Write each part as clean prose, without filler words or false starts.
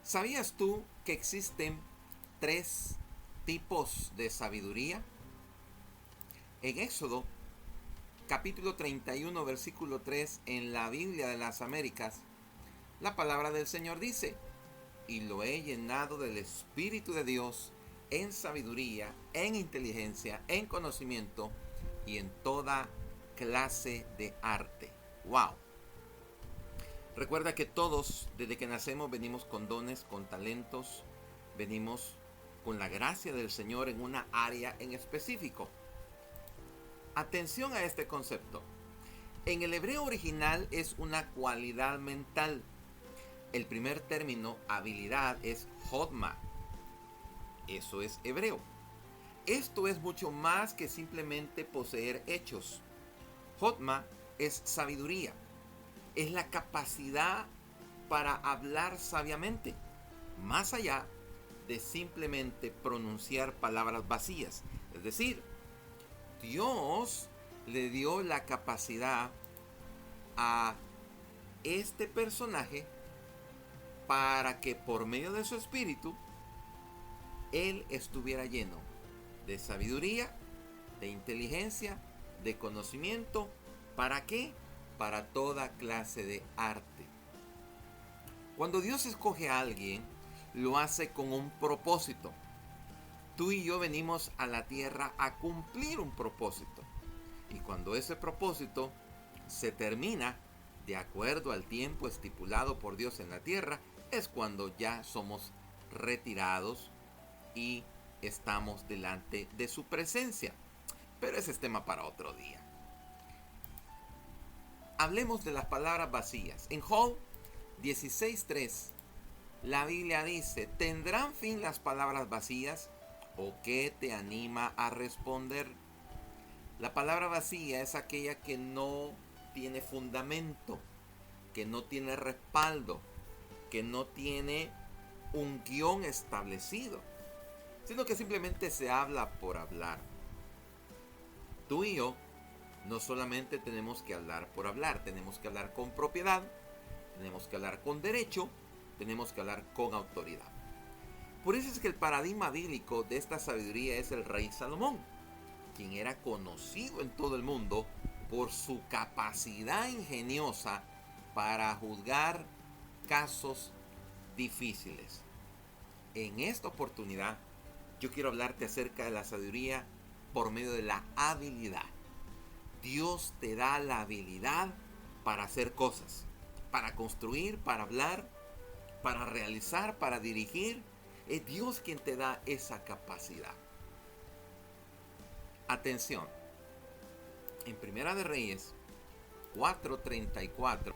¿Sabías tú que existen tres tipos de sabiduría? En Éxodo, capítulo 31, versículo 3, en la Biblia de las Américas, la palabra del Señor dice: y lo he llenado del Espíritu de Dios en sabiduría, en inteligencia, en conocimiento y en toda clase de arte. ¡Wow! Recuerda que todos, desde que nacemos, venimos con dones, con talentos, venimos con la gracia del Señor en una área en específico. Atención a este concepto. En el hebreo original es una cualidad mental. El primer término, habilidad, es hodma. Eso es hebreo. Esto es mucho más que simplemente poseer hechos. Hodma es sabiduría. Es la capacidad para hablar sabiamente, más allá de simplemente pronunciar palabras vacías. Es decir, Dios le dio la capacidad a este personaje para que por medio de su espíritu él estuviera lleno de sabiduría, de inteligencia, de conocimiento. ¿Para qué? Para toda clase de arte. Cuando Dios escoge a alguien, lo hace con un propósito. Tú y yo venimos a la tierra a cumplir un propósito. Y cuando ese propósito se termina, de acuerdo al tiempo estipulado por Dios en la tierra, es cuando ya somos retirados y estamos delante de su presencia. Pero ese es tema para otro día. Hablemos de las palabras vacías. En Job 16:3, la Biblia dice: ¿tendrán fin las palabras vacías? ¿O qué te anima a responder? La palabra vacía es aquella que no tiene fundamento, que no tiene respaldo, que no tiene un guión establecido, sino que simplemente se habla por hablar. Tú y yo no solamente tenemos que hablar por hablar, tenemos que hablar con propiedad, tenemos que hablar con derecho, tenemos que hablar con autoridad. Por eso es que el paradigma bíblico de esta sabiduría es el rey Salomón, quien era conocido en todo el mundo por su capacidad ingeniosa para juzgar casos difíciles. En esta oportunidad, yo quiero hablarte acerca de la sabiduría por medio de la habilidad. Dios te da la habilidad para hacer cosas, para construir, para hablar, para realizar, para dirigir. Es Dios quien te da esa capacidad. Atención, en Primera de Reyes 4:34,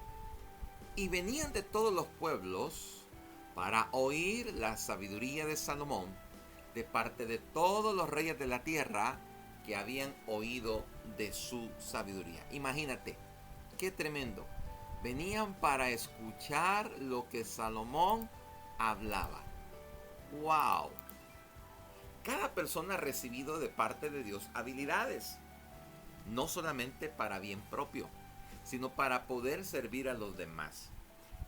y venían de todos los pueblos para oír la sabiduría de Salomón de parte de todos los reyes de la tierra que habían oído de su sabiduría. Imagínate, qué tremendo. Venían para escuchar lo que Salomón hablaba. ¡Wow! Cada persona ha recibido de parte de Dios habilidades, no solamente para bien propio, sino para poder servir a los demás.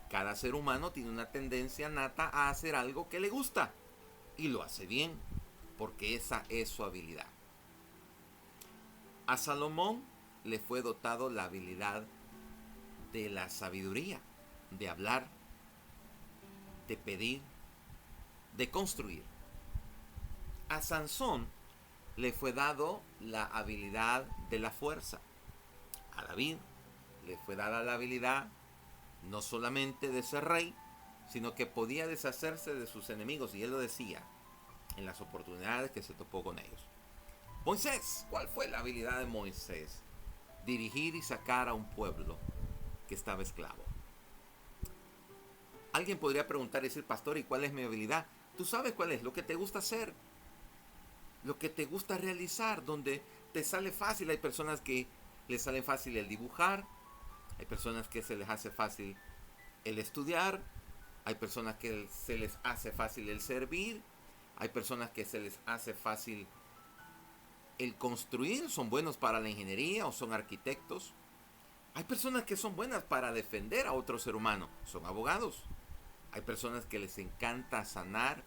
Cada ser humano tiene una tendencia nata a hacer algo que le gusta y lo hace bien, porque esa es su habilidad. A Salomón le fue dotado la habilidad de la sabiduría, de hablar, de pedir, de construir. A Sansón le fue dado la habilidad de la fuerza. A David le fue dada la habilidad no solamente de ser rey, sino que podía deshacerse de sus enemigos, y él lo decía en las oportunidades que se topó con ellos. Moisés, ¿cuál fue la habilidad de Moisés? Dirigir y sacar a un pueblo que estaba esclavo. Alguien podría preguntar y decir: pastor, ¿y cuál es mi habilidad? Tú sabes cuál es, lo que te gusta hacer, lo que te gusta realizar, donde te sale fácil. Hay personas que les sale fácil el dibujar, hay personas que se les hace fácil el estudiar, hay personas que se les hace fácil el servir, hay personas que se les hace fácil el construir, son buenos para la ingeniería o son arquitectos. Hay personas que son buenas para defender a otro ser humano, son abogados. Hay personas que les encanta sanar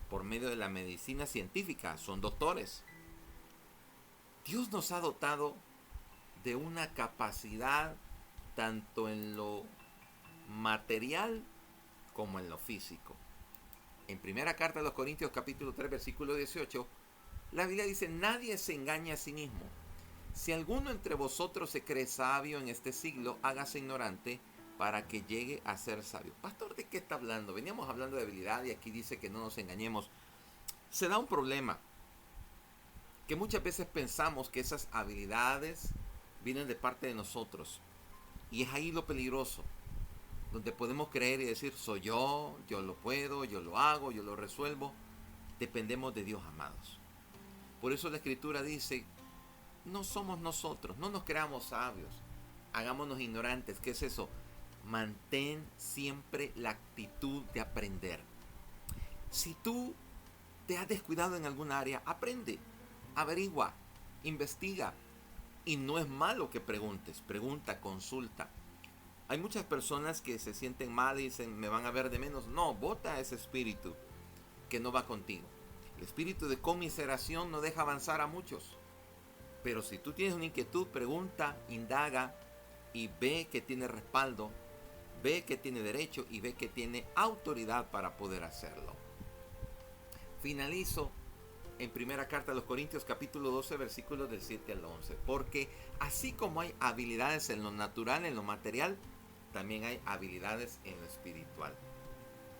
por medio de la medicina científica, son doctores. Dios nos ha dotado de una capacidad tanto en lo material como en lo físico. En primera carta de los Corintios capítulo 3 versículo 18, la Biblia dice: nadie se engaña a sí mismo. Si alguno entre vosotros se cree sabio en este siglo, hágase ignorante para que llegue a ser sabio. Pastor, ¿de qué está hablando? Veníamos hablando de habilidad y aquí dice que no nos engañemos. Se da un problema, que muchas veces pensamos que esas habilidades vienen de parte de nosotros. Y es ahí lo peligroso, donde podemos creer y decir: soy yo lo puedo, yo lo hago, yo lo resuelvo. Dependemos de Dios, amados. Por eso la Escritura dice: no somos nosotros, no nos creamos sabios, hagámonos ignorantes. ¿Qué es eso? Mantén siempre la actitud de aprender. Si tú te has descuidado en alguna área, aprende, averigua, investiga. Y no es malo que preguntes, pregunta, consulta. Hay muchas personas que se sienten mal y dicen: me van a ver de menos. No, bota ese espíritu que no va contigo. El espíritu de conmiseración no deja avanzar a muchos. Pero si tú tienes una inquietud, pregunta, indaga y ve que tiene respaldo, ve que tiene derecho y ve que tiene autoridad para poder hacerlo. Finalizo en primera carta de los Corintios capítulo 12 versículos del 7 al 11. Porque así como hay habilidades en lo natural, en lo material, también hay habilidades en lo espiritual.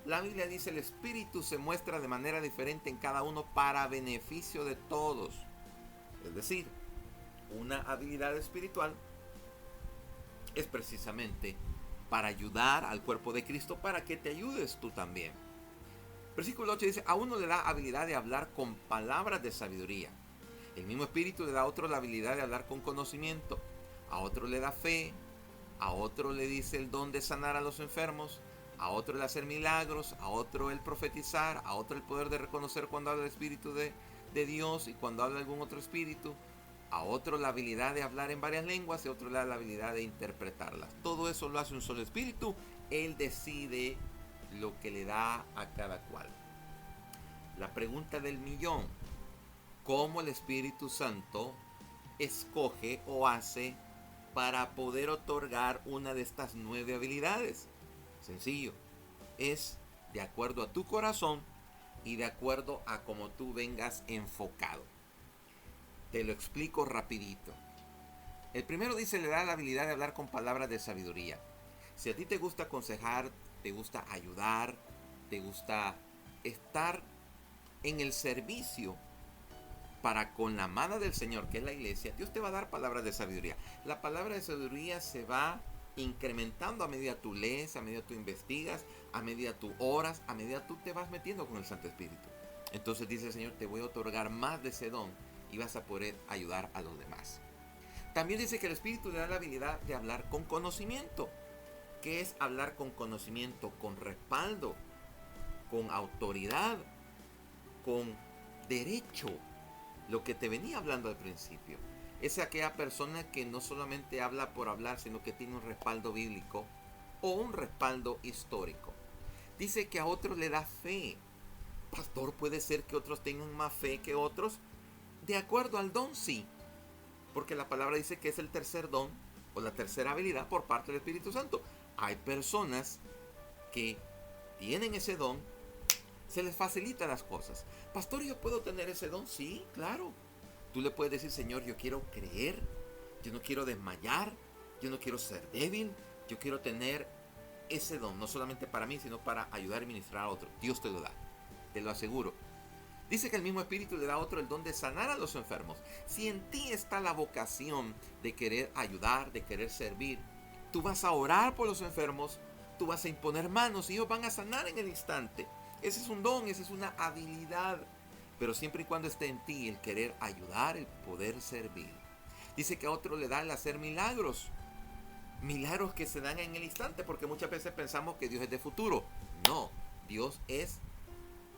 La Biblia dice: el espíritu se muestra de manera diferente en cada uno para beneficio de todos. Es decir, una habilidad espiritual es precisamente para ayudar al cuerpo de Cristo, para que te ayudes tú también. Versículo 8 dice: a uno le da habilidad de hablar con palabras de sabiduría. El mismo espíritu le da a otro la habilidad de hablar con conocimiento. A otro le da fe. A otro le dice el don de sanar a los enfermos. A otro el hacer milagros. A otro el profetizar. A otro el poder de reconocer cuando habla el espíritu de Dios y cuando habla algún otro espíritu. A otro la habilidad de hablar en varias lenguas y a otro le da la habilidad de interpretarlas. Todo eso lo hace un solo espíritu. Él decide lo que le da a cada cual. La pregunta del millón: ¿cómo el Espíritu Santo escoge o hace para poder otorgar una de estas 9 habilidades? Sencillo, es de acuerdo a tu corazón y de acuerdo a cómo tú vengas enfocado. Te lo explico rapidito. El primero dice: le da la habilidad de hablar con palabras de sabiduría. Si a ti te gusta aconsejar, te gusta ayudar, te gusta estar en el servicio para con la amada del Señor, que es la iglesia, Dios te va a dar palabras de sabiduría. La palabra de sabiduría se va incrementando a medida tú lees, a medida tú investigas, a medida tú oras, a medida tú te vas metiendo con el Santo Espíritu. Entonces dice el Señor: te voy a otorgar más de ese don y vas a poder ayudar a los demás. También dice que el Espíritu le da la habilidad de hablar con conocimiento. ¿Qué es hablar con conocimiento? Con respaldo, con autoridad, con derecho. Lo que te venía hablando al principio. Es aquella persona que no solamente habla por hablar, sino que tiene un respaldo bíblico o un respaldo histórico. Dice que a otros le da fe. Pastor, ¿puede ser que otros tengan más fe que otros? De acuerdo al don, sí. Porque la palabra dice que es el tercer don o la tercera habilidad por parte del Espíritu Santo. Hay personas que tienen ese don, se les facilitan las cosas. Pastor, ¿yo puedo tener ese don? Sí, claro. Tú le puedes decir: Señor, yo quiero creer, yo no quiero desmayar, yo no quiero ser débil, yo quiero tener ese don, no solamente para mí, sino para ayudar y ministrar a otro. Dios te lo da, te lo aseguro. Dice que el mismo Espíritu le da a otro el don de sanar a los enfermos. Si en ti está la vocación de querer ayudar, de querer servir, tú vas a orar por los enfermos, tú vas a imponer manos y ellos van a sanar en el instante. Ese es un don, esa es una habilidad. Pero siempre y cuando esté en ti el querer ayudar, el poder servir. Dice que a otro le da el hacer milagros. Milagros que se dan en el instante, porque muchas veces pensamos que Dios es de futuro. No, Dios es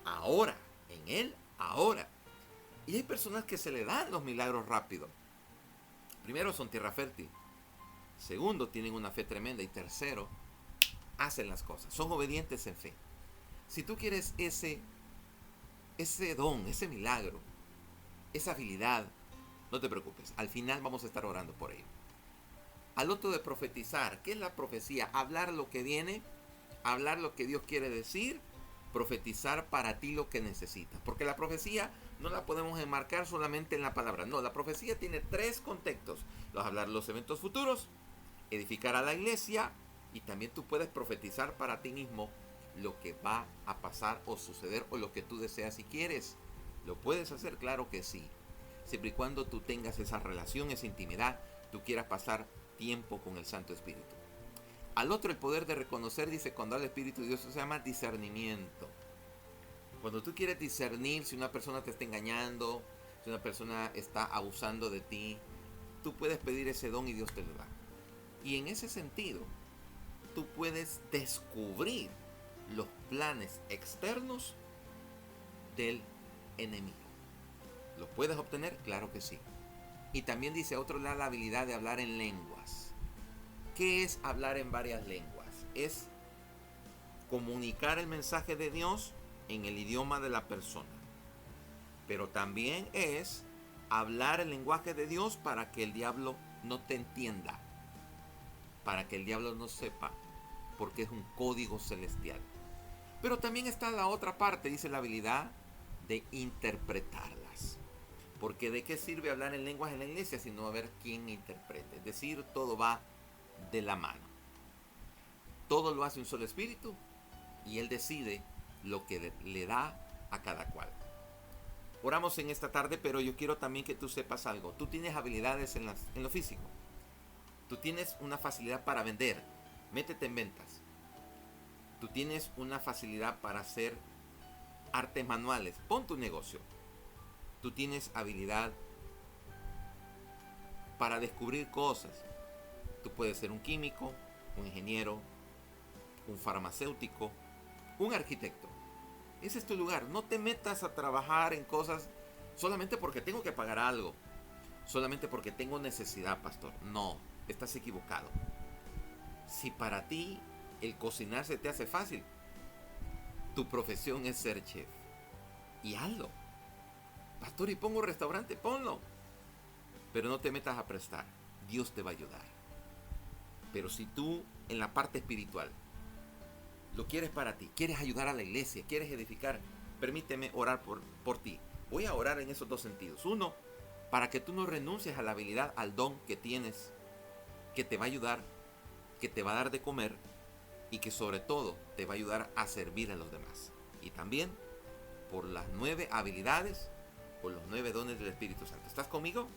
ahora. En Él, ahora. Y hay personas que se le dan los milagros rápido. Primero, son tierra fértil. Segundo, tienen una fe tremenda. Y tercero, hacen las cosas. Son obedientes en fe. Si tú quieres ese don, ese milagro, esa habilidad, no te preocupes. Al final vamos a estar orando por ello. Al otro de profetizar, ¿qué es la profecía? Hablar lo que viene, hablar lo que Dios quiere decir, profetizar para ti lo que necesitas. Porque la profecía no la podemos enmarcar solamente en la palabra. No, la profecía tiene 3 contextos. Hablar los eventos futuros, edificar a la iglesia, y también tú puedes profetizar para ti mismo lo que va a pasar o suceder o lo que tú deseas y quieres. ¿Lo puedes hacer? Claro que sí. Siempre y cuando tú tengas esa relación, esa intimidad, tú quieras pasar tiempo con el Santo Espíritu. Al otro, el poder de reconocer, dice, cuando habla el Espíritu de Dios, se llama discernimiento. Cuando tú quieres discernir si una persona te está engañando, si una persona está abusando de ti, tú puedes pedir ese don y Dios te lo da. Y en ese sentido, tú puedes descubrir los planes externos del enemigo. ¿Lo puedes obtener? Claro que sí. Y también dice, a otro le da la habilidad de hablar en lenguas. ¿Qué es hablar en varias lenguas? Es comunicar el mensaje de Dios en el idioma de la persona. Pero también es hablar el lenguaje de Dios para que el diablo no te entienda, para que el diablo no sepa, porque es un código celestial. Pero también está la otra parte, dice la habilidad de interpretarlas. Porque ¿de qué sirve hablar en lenguas en la iglesia si no va a haber quien interprete? Es decir, todo va de la mano. Todo lo hace un solo espíritu y Él decide lo que le da a cada cual. Oramos en esta tarde, pero yo quiero también que tú sepas algo. Tú tienes habilidades en lo físico. Tú tienes una facilidad para vender. Métete en ventas. Tú tienes una facilidad para hacer artes manuales. Pon tu negocio. Tú tienes habilidad para descubrir cosas. Tú puedes ser un químico, un ingeniero, un farmacéutico, un arquitecto. Ese es tu lugar. No te metas a trabajar en cosas solamente porque tengo que pagar algo, solamente porque tengo necesidad, pastor. No, estás equivocado. Si para ti el cocinar se te hace fácil, tu profesión es ser chef. Y hazlo. Pastor, y pongo restaurante, ponlo. Pero no te metas a prestar. Dios te va a ayudar. Pero si tú en la parte espiritual lo quieres para ti, quieres ayudar a la iglesia, quieres edificar, permíteme orar por ti. Voy a orar en esos 2 sentidos. Uno, para que tú no renuncies a la habilidad, al don que tienes, que te va a ayudar, que te va a dar de comer y que sobre todo te va a ayudar a servir a los demás. Y también por las 9 habilidades, por los 9 dones del Espíritu Santo. ¿Estás conmigo?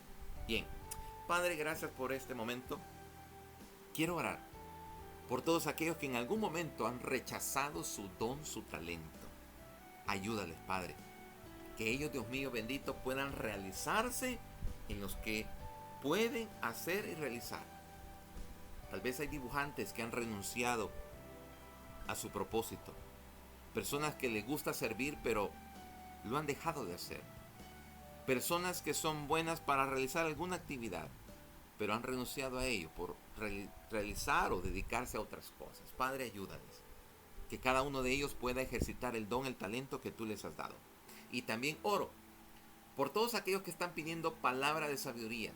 Bien. Padre, gracias por este momento. Quiero orar por todos aquellos que en algún momento han rechazado su don, su talento. Ayúdales, Padre. Que ellos, Dios mío bendito, puedan realizarse en los que pueden hacer y realizar. Tal vez hay dibujantes que han renunciado a su propósito. Personas que les gusta servir, pero lo han dejado de hacer. Personas que son buenas para realizar alguna actividad, pero han renunciado a ello por realizar o dedicarse a otras cosas. Padre, ayúdales. Que cada uno de ellos pueda ejercitar el don, el talento que tú les has dado. Y también oro por todos aquellos que están pidiendo palabra de sabiduría.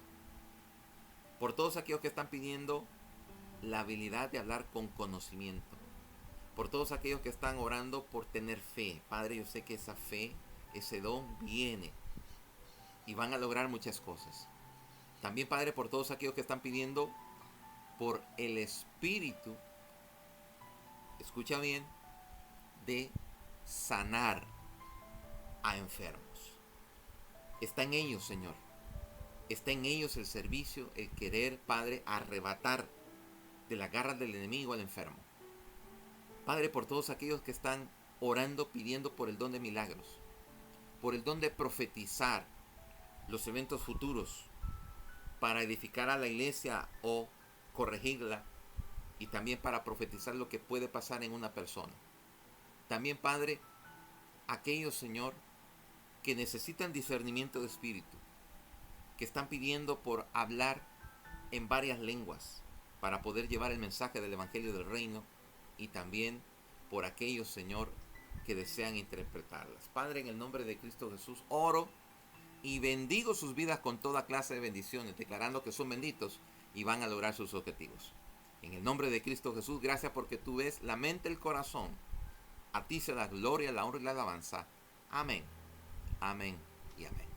Por todos aquellos que están pidiendo la habilidad de hablar con conocimiento. Por todos aquellos que están orando por tener fe. Padre, yo sé que esa fe, ese don viene y van a lograr muchas cosas. También, Padre, por todos aquellos que están pidiendo por el Espíritu, escucha bien, de sanar a enfermos. Está en ellos, Señor. Está en ellos el servicio, el querer, Padre, arrebatar de las garras del enemigo al enfermo. Padre, por todos aquellos que están orando, pidiendo por el don de milagros, por el don de profetizar los eventos futuros, para edificar a la iglesia o corregirla, y también para profetizar lo que puede pasar en una persona. También, Padre, aquellos, Señor, que necesitan discernimiento de espíritu, que están pidiendo por hablar en varias lenguas para poder llevar el mensaje del Evangelio del Reino, y también por aquellos, Señor, que desean interpretarlas. Padre, en el nombre de Cristo Jesús, oro y bendigo sus vidas con toda clase de bendiciones, declarando que son benditos y van a lograr sus objetivos. En el nombre de Cristo Jesús, gracias porque tú ves la mente, el corazón. A ti se da gloria, la honra y la alabanza. Amén, amén y amén.